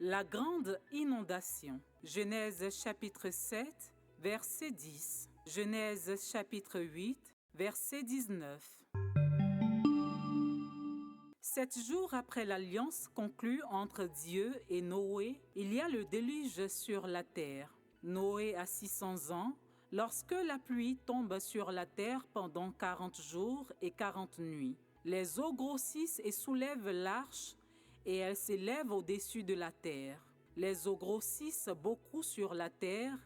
La grande inondation. Genèse chapitre 7, verset 10. Genèse chapitre 8, verset 19. 7 jours après l'alliance conclue entre Dieu et Noé, il y a le déluge sur la terre. Noé a 600 ans lorsque la pluie tombe sur la terre pendant 40 jours et 40 nuits. Les eaux grossissent et soulèvent l'arche et elle s'élève au-dessus de la terre. Les eaux grossissent beaucoup sur la terre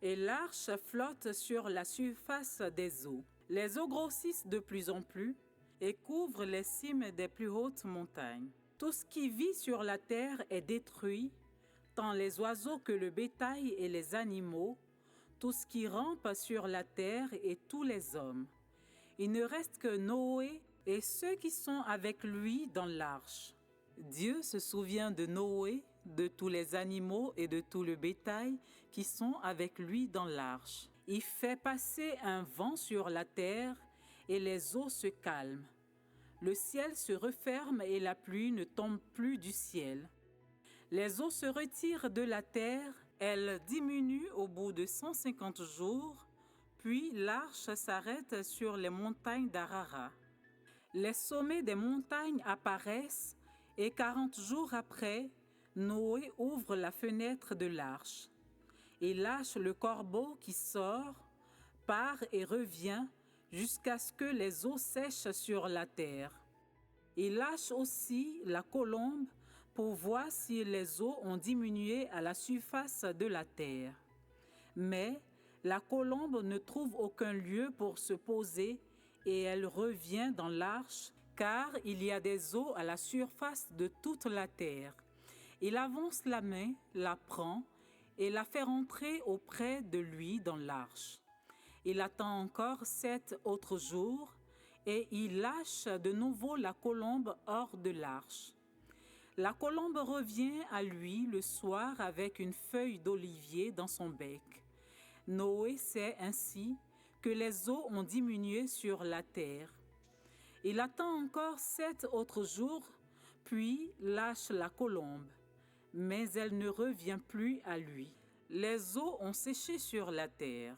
et l'arche flotte sur la surface des eaux. Les eaux grossissent de plus en plus et couvrent les cimes des plus hautes montagnes. Tout ce qui vit sur la terre est détruit, tant les oiseaux que le bétail et les animaux, tout ce qui rampe sur la terre et tous les hommes. Il ne reste que Noé et ceux qui sont avec lui dans l'arche. Dieu se souvient de Noé, de tous les animaux et de tout le bétail qui sont avec lui dans l'arche. Il fait passer un vent sur la terre et les eaux se calment. Le ciel se referme et la pluie ne tombe plus du ciel. Les eaux se retirent de la terre, elles diminuent au bout de 150 jours, puis l'arche s'arrête sur les montagnes d'Ararat. Les sommets des montagnes apparaissent et 40 jours après, Noé ouvre la fenêtre de l'arche. Il lâche le corbeau qui sort, part et revient jusqu'à ce que les eaux sèchent sur la terre. Il lâche aussi la colombe pour voir si les eaux ont diminué à la surface de la terre. Mais la colombe ne trouve aucun lieu pour se poser et elle revient dans l'arche car il y a des eaux à la surface de toute la terre. Il avance la main, la prend et la fait rentrer auprès de lui dans l'arche. Il attend encore 7 autres jours et il lâche de nouveau la colombe hors de l'arche. La colombe revient à lui le soir avec une feuille d'olivier dans son bec. Noé sait ainsi que les eaux ont diminué sur la terre. Il attend encore 7 autres jours, puis lâche la colombe, mais elle ne revient plus à lui. Les eaux ont séché sur la terre.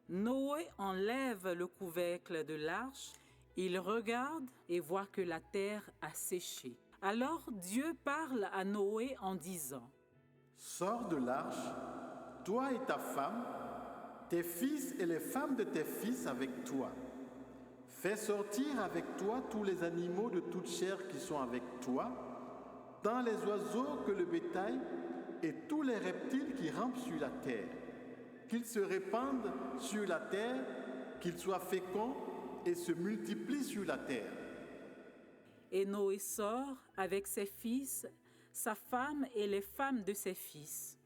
Noé enlève le couvercle de l'arche, il regarde et voit que la terre a séché. Alors Dieu parle à Noé en disant : « Sors de l'arche, toi et ta femme, tes fils et les femmes de tes fils avec toi. Fais sortir avec toi tous les animaux de toute chair qui sont avec toi, tant les oiseaux que le bétail et tous les reptiles qui rampent sur la terre. Qu'ils se répandent sur la terre, qu'ils soient féconds et se multiplient sur la terre. » Et Noé sort avec ses fils, sa femme et les femmes de ses fils.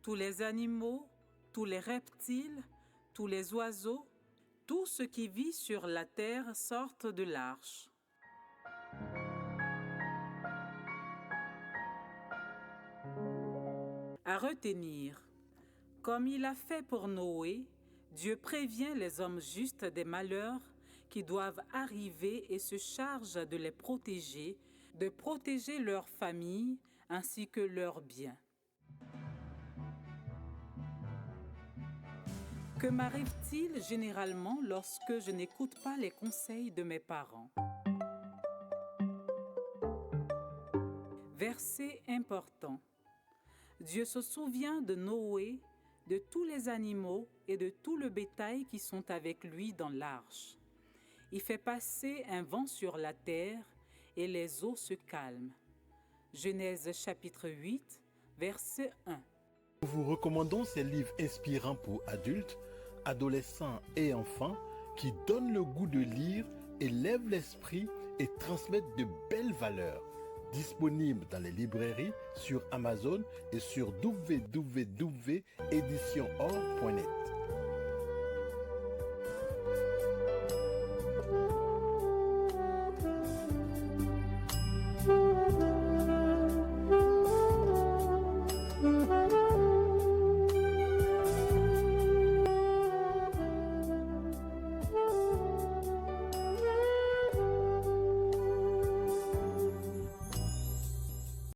Tous les animaux, tous les reptiles, tous les oiseaux, tout ce qui vit sur la terre sortent de l'arche. À retenir, comme il a fait pour Noé, Dieu prévient les hommes justes des malheurs qui doivent arriver et se charge de les protéger, de protéger leur famille ainsi que leurs biens. Que m'arrive-t-il généralement lorsque je n'écoute pas les conseils de mes parents ? Verset important. Dieu se souvient de Noé, de tous les animaux et de tout le bétail qui sont avec lui dans l'arche. Il fait passer un vent sur la terre et les eaux se calment. Genèse chapitre 8, verset 1. Nous vous recommandons ces livres inspirants pour adultes, adolescents et enfants qui donnent le goût de lire, élèvent l'esprit et transmettent de belles valeurs. Disponibles dans les librairies, sur Amazon et sur www.editionor.net.